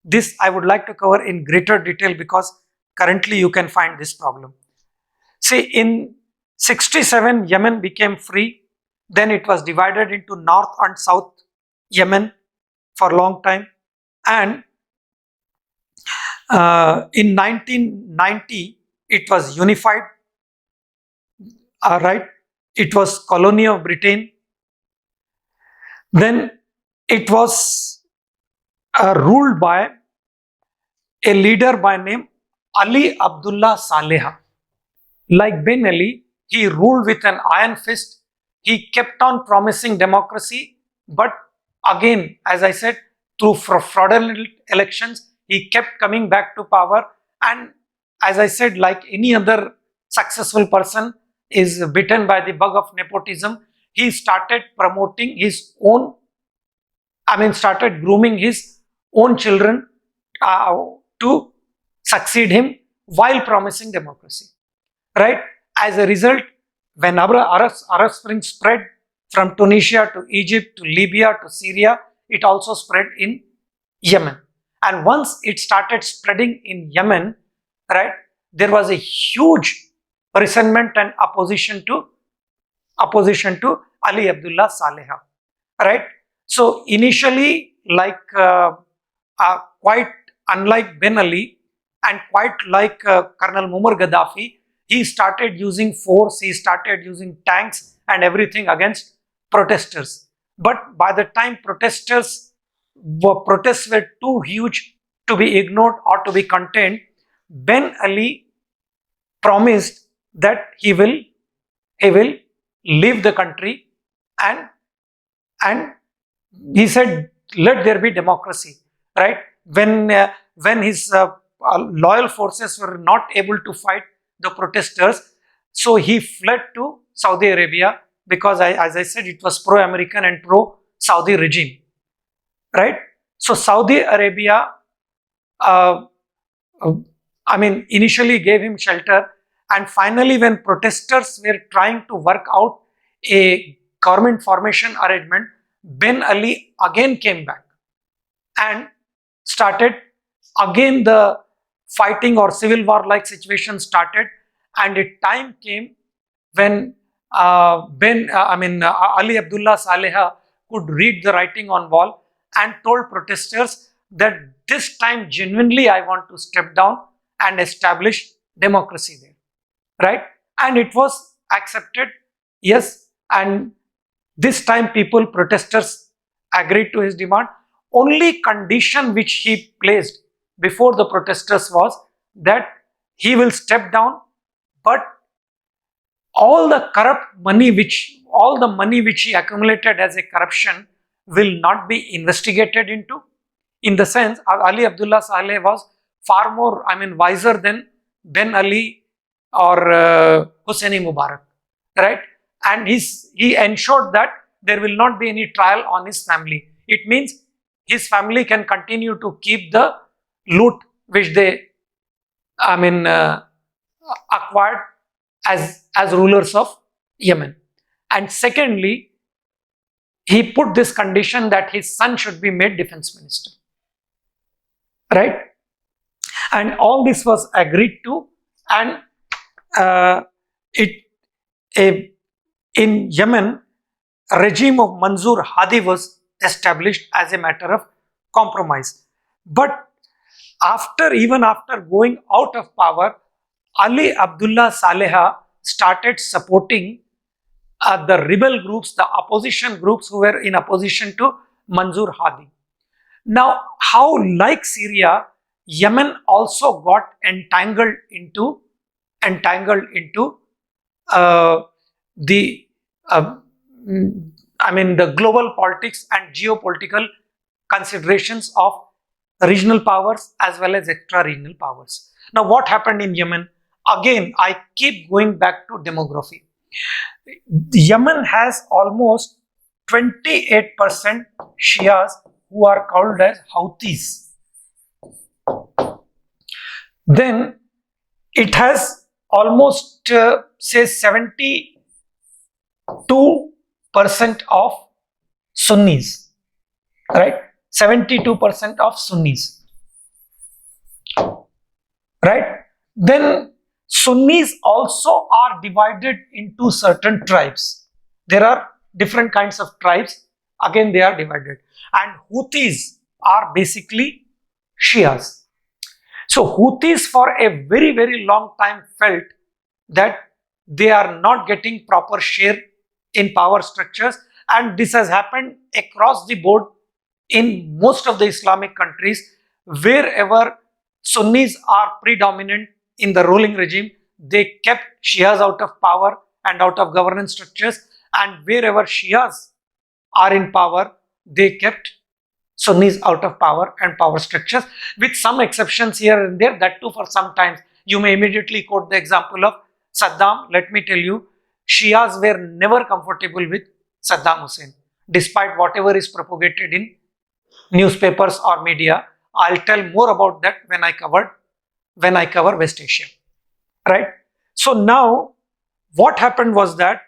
This I would like to cover in greater detail because currently you can find this problem. See, in 67, Yemen became free. Then it was divided into North and South Yemen for a long time. And in 1990, it was unified. Right? It was colony of Britain. Then it was ruled by a leader by name Ali Abdullah Saleh. Like Ben Ali, he ruled with an iron fist. He kept on promising democracy, but again, as I said, through fraudulent elections, he kept coming back to power. And as I said, like any other successful person is bitten by the bug of nepotism, he started promoting his own, started grooming his own children to succeed him while promising democracy, right? As a result, when Arab Spring spread from Tunisia to Egypt to Libya to Syria, it also spread in Yemen. And once it started spreading in Yemen, right, there was a huge resentment and opposition to Ali Abdullah Saleh, right? So initially, like quite unlike Ben Ali and quite like Colonel Muammar Gaddafi, he started using force, he started using tanks and everything against protesters. But by the time protests were too huge to be ignored or to be contained, Ben Ali promised that he will leave the country, and he said, let there be democracy, right? When his loyal forces were not able to fight the protesters, so he fled to Saudi Arabia because, as I said, it was pro-American and pro-Saudi regime, right? So Saudi Arabia, initially gave him shelter, and finally when protesters were trying to work out a government formation arrangement, Ben Ali again came back and started again the fighting or civil war like situation started, and a time came when Ali Abdullah Saleh could read the writing on wall and told protesters that this time genuinely I want to step down and establish democracy there, right? And it was accepted, yes, and this time protesters agreed to his demand. Only condition which he placed before the protesters was that he will step down, but all the money which he accumulated as a corruption will not be investigated into. In the sense, Ali Abdullah Saleh was far more, wiser than Ben Ali or Hosni Mubarak, right? And he ensured that there will not be any trial on his family. It means his family can continue to keep the loot which they acquired as rulers of Yemen. And secondly, he put this condition that his son should be made defense minister, right? And all this was agreed to, and in Yemen, a regime of Mansour Hadi was established as a matter of compromise. But even after going out of power, Ali Abdullah Saleh started supporting the rebel groups, the opposition groups who were in opposition to Mansour Hadi. Now, how like Syria, Yemen also got entangled into the global politics and geopolitical considerations of regional powers as well as extra-regional powers. Now, what happened in Yemen? Again, I keep going back to demography. Yemen has almost 28% Shias who are called as Houthis. Then it has almost say 72% of Sunnis, right? 72% of Sunnis, right? Then Sunnis also are divided into certain tribes. There are different kinds of tribes. Again, they are divided. And Houthis are basically Shias. So Houthis for a very, very long time felt that they are not getting proper share in power structures, and this has happened across the board in most of the Islamic countries. Wherever Sunnis are predominant in the ruling regime, they kept Shias out of power and out of governance structures, and wherever Shias are in power, they kept Sunnis out of power and power structures, with some exceptions here and there, that too for some time. You may immediately quote the example of Saddam. Let me tell you, Shias were never comfortable with Saddam Hussein, despite whatever is propagated in newspapers or media. I'll tell more about that when I cover West Asia, right? So now what happened was that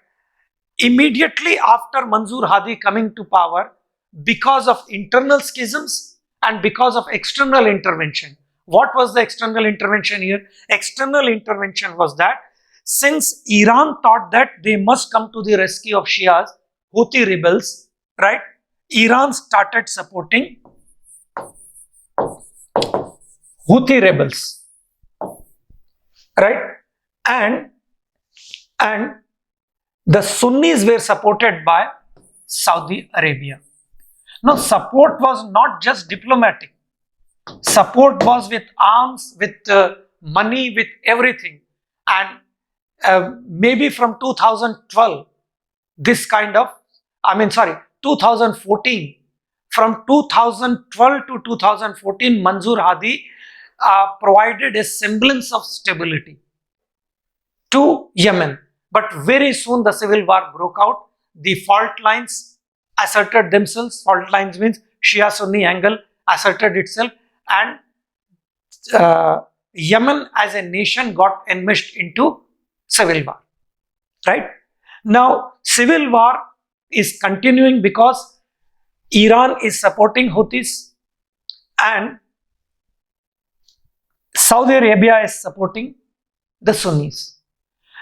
immediately after Manzoor Hadi coming to power, because of internal schisms and because of external intervention. What was the external intervention here? External intervention was that since Iran thought that they must come to the rescue of Shias, Houthi rebels, right? Iran started supporting Houthi rebels, right? And the Sunnis were supported by Saudi Arabia. Now, support was not just diplomatic. Support was with arms, with money, with everything. And maybe from 2012, 2014. From 2012 to 2014, Manzoor Hadi provided a semblance of stability to Yemen. But very soon the civil war broke out. The fault lines asserted themselves. Fault lines means Shia-Sunni angle asserted itself, and Yemen as a nation got enmeshed into civil war, right? Now, civil war is continuing because Iran is supporting Houthis and Saudi Arabia is supporting the Sunnis.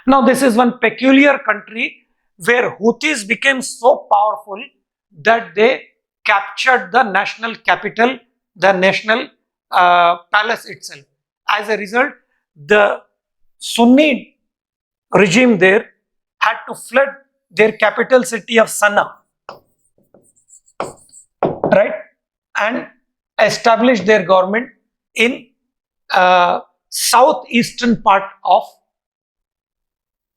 Now, this is one peculiar country where Houthis became so powerful that they captured the national capital, the national palace itself. As a result, the Sunni regime there had to flood their capital city of Sana'a, right, and establish their government in southeastern part of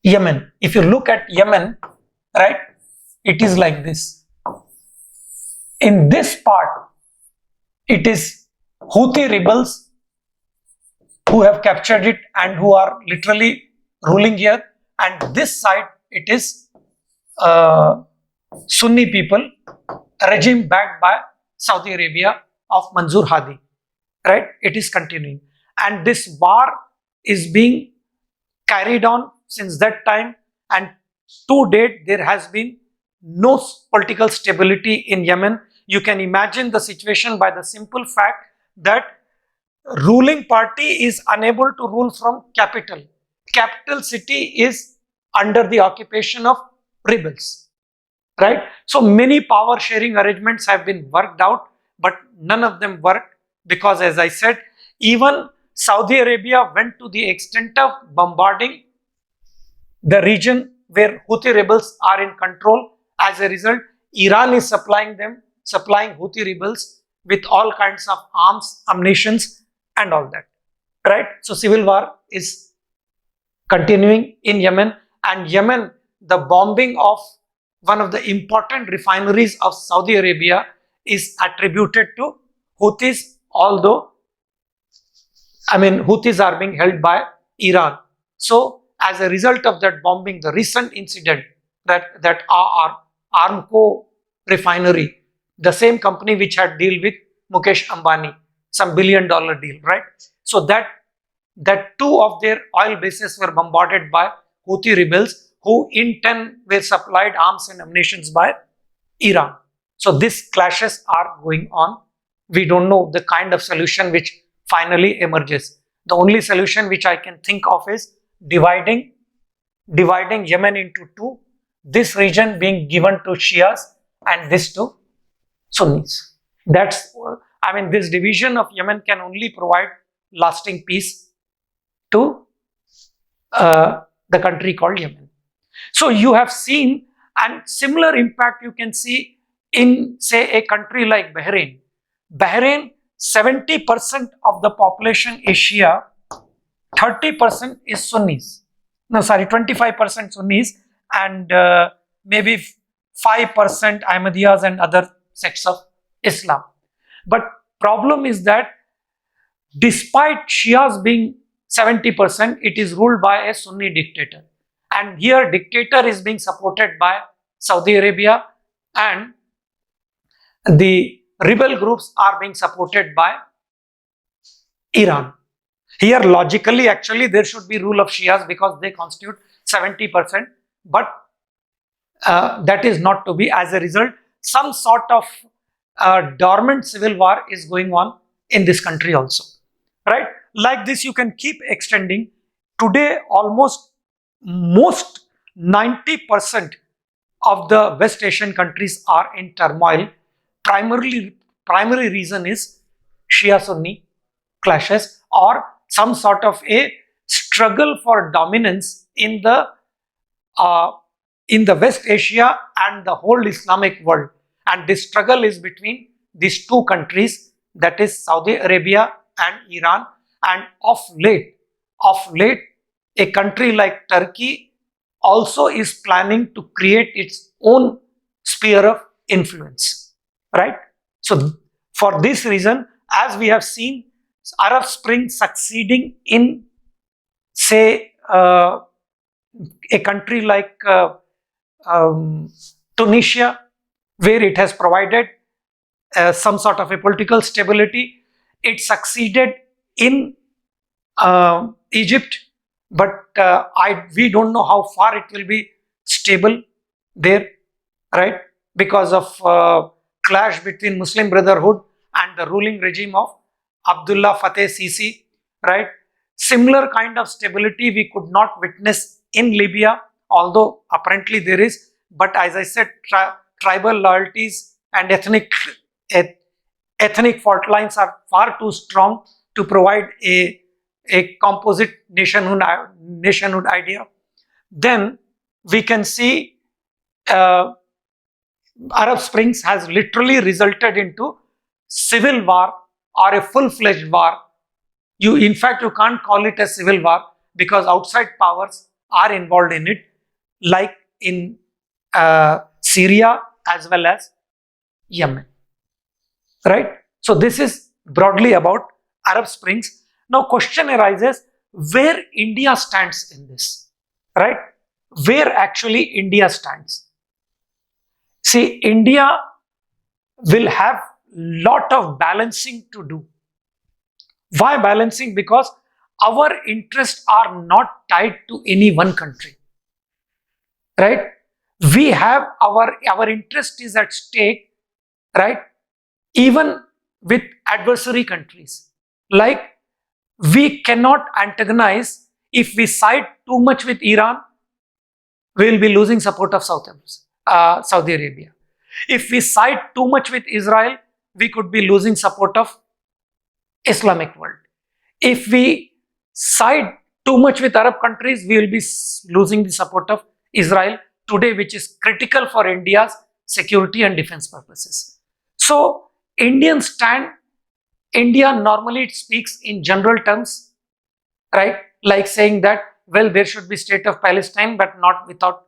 Yemen. If you look at Yemen, right, it is like this. In this part, it is Houthi rebels who have captured it and who are literally ruling here, and this side it is Sunni people, regime backed by Saudi Arabia of Manzoor Hadi, right? It is continuing, and this war is being carried on since that time, and to date there has been no political stability in Yemen. You can imagine the situation by the simple fact that ruling party is unable to rule from capital. Capital city is under the occupation of rebels, right? So many power sharing arrangements have been worked out, but none of them worked because, as I said, even Saudi Arabia went to the extent of bombarding the region where Houthi rebels are in control. As a result, Iran is supplying Houthi rebels with all kinds of arms, ammunitions, and all that, right? So civil war is continuing in Yemen, and Yemen, the bombing of one of the important refineries of Saudi Arabia is attributed to Houthis, although Houthis are being held by Iran. So as a result of that bombing, the recent incident that Aramco refinery, the same company which had deal with Mukesh Ambani, some $1 billion deal, right? So that two of their oil bases were bombarded by Houthi rebels, who in turn were supplied arms and ammunition by Iran. So these clashes are going on. We don't know the kind of solution which finally emerges. The only solution which I can think of is dividing Yemen into two, this region being given to Shias and this to Sunnis. This division of Yemen can only provide lasting peace to the country called Yemen. So you have seen, and similar impact you can see in, say, a country like Bahrain. Bahrain, 70% of the population is Shia, 30% is Sunnis. No, sorry, 25% Sunnis, and maybe 5% Ahmadiyas and other sects of Islam. But problem is that despite Shias being 70%, it is ruled by a Sunni dictator. And here dictator is being supported by Saudi Arabia, and the rebel groups are being supported by Iran. Here logically actually there should be rule of Shias because they constitute 70%, but that is not to be. As a result, some sort of dormant civil war is going on in this country also, right? Like this you can keep extending. Today almost most 90% of the West Asian countries are in turmoil. Primary reason is Shia-Sunni clashes or some sort of a struggle for dominance in the West Asia and the whole Islamic world. And this struggle is between these two countries, that is Saudi Arabia and Iran. And of late, a country like Turkey also is planning to create its own sphere of influence, right? So for this reason, as we have seen, Arab Spring succeeding in, say, a country like Tunisia, where it has provided some sort of a political stability. It succeeded in Egypt, but we don't know how far it will be stable there, right? Because of clash between Muslim Brotherhood and the ruling regime of Abdullah Fattah Sisi, right? Similar kind of stability we could not witness in Libya, although apparently there is. But as I said, tribal loyalties and ethnic fault lines are far too strong to provide a composite nationhood idea. Then we can see Arab Springs has literally resulted into civil war or a full-fledged war. In fact, you can't call it a civil war because outside powers are involved in it, like in Syria as well as Yemen, right? So this is broadly about Arab Springs. Now question arises, where India stands in this, right? Where actually India stands. See, India will have lot of balancing to do. Why balancing? Because our interests are not tied to any one country, right? We have our interest is at stake, right? Even with adversary countries. Like, we cannot antagonize. If we side too much with Iran, we will be losing support of Saudi Arabia. If we side too much with Israel, we could be losing support of Islamic world. If we side too much with Arab countries, we will be losing the support of Israel today, which is critical for India's security and defense purposes. So India normally speaks in general terms, right? Like saying that, well, there should be state of Palestine, but not without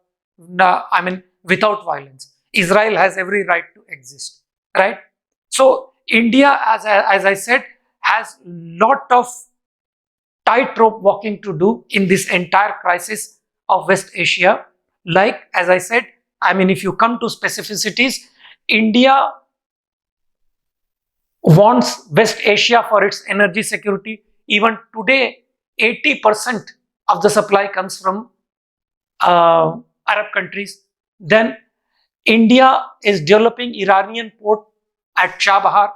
violence. Israel has every right to exist, right? So India, as I said, has lot of tightrope walking to do in this entire crisis of West Asia. Like, as I said, if you come to specificities, India wants West Asia for its energy security. Even today, 80% of the supply comes from Arab countries. Then India is developing Iranian port at Chabahar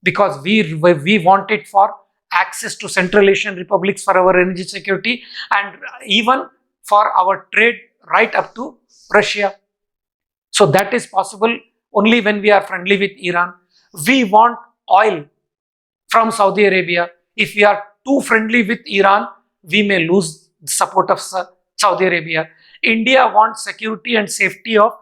because we want it for access to Central Asian republics for our energy security and even for our trade right up to Russia. So that is possible only when we are friendly with Iran. We want oil from Saudi Arabia. If we are too friendly with Iran, we may lose the support of Saudi Arabia. India wants security and safety of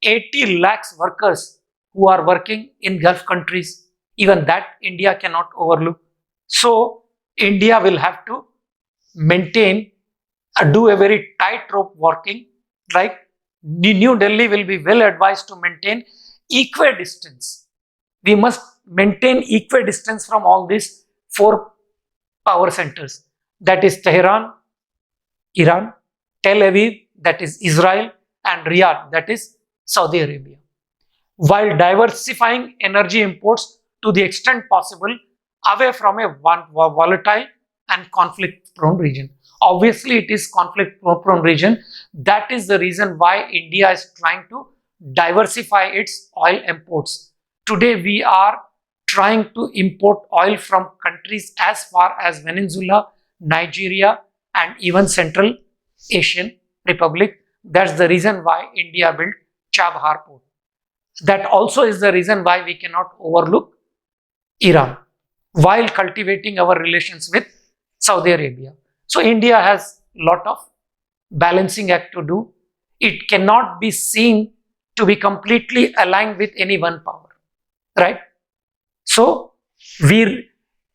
80 lakhs workers who are working in Gulf countries. Even that India cannot overlook. So India will have to maintain, do a very tightrope working. Like New Delhi will be well advised to maintain equidistance. We must maintain equidistance from all these four power centers. That is Tehran, Iran, Tel Aviv, that is Israel, and Riyadh, that is Saudi Arabia. While diversifying energy imports to the extent possible away from a volatile and conflict-prone region. Obviously, it is conflict-prone region. That is the reason why India is trying to diversify its oil imports. Today, we are trying to import oil from countries as far as Venezuela, Nigeria, and even Central Asian Republic. That's the reason why India built Chabahar port. That also is the reason why we cannot overlook Iran while cultivating our relations with Saudi Arabia. So India has a lot of balancing act to do. It cannot be seen to be completely aligned with any one power, right? So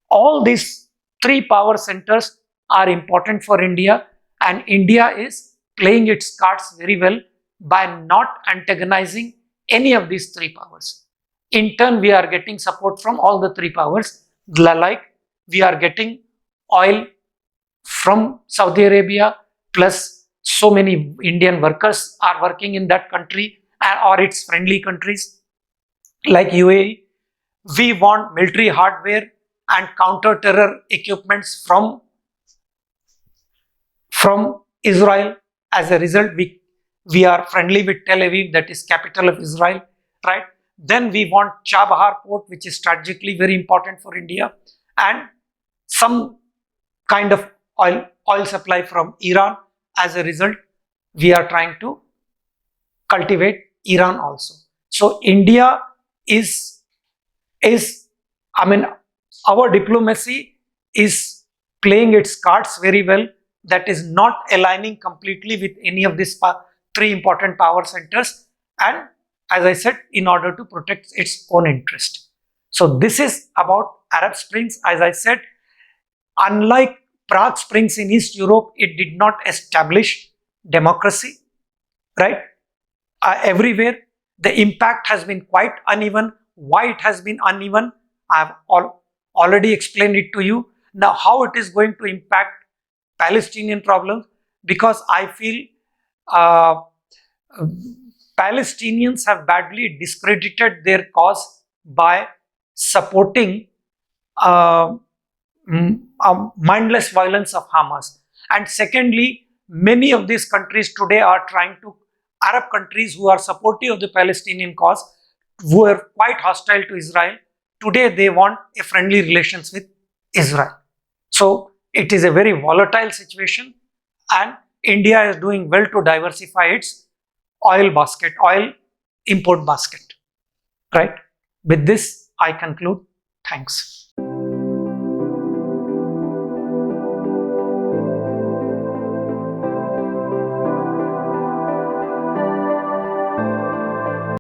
all these three power centers are important for India, and India is playing its cards very well by not antagonizing any of these three powers. In turn, we are getting support from all the three powers, like we are getting oil from Saudi Arabia, plus so many Indian workers are working in that country or its friendly countries like UAE. We want military hardware and counter-terror equipments from Israel. As a result, we are friendly with Tel Aviv, that is capital of Israel, right? Then we want Chabahar port, which is strategically very important for India, and some kind of oil supply from Iran. As a result, we are trying to cultivate Iran also. So India our diplomacy is playing its cards very well. That is not aligning completely with any of these three important power centers, and as I said, in order to protect its own interest. So this is about Arab Springs. As I said, unlike Prague Springs in East Europe, it did not establish democracy, right? Everywhere, the impact has been quite uneven. Why it has been uneven, I have already explained it to you. Now, how it is going to impact Palestinian problems, because I feel Palestinians have badly discredited their cause by supporting mindless violence of Hamas. And secondly, many of these countries today are trying to, Arab countries who are supportive of the Palestinian cause, who are quite hostile to Israel, today they want a friendly relations with Israel. So it is a very volatile situation, and India is doing well to diversify its oil import basket, right? With this, I conclude. Thanks.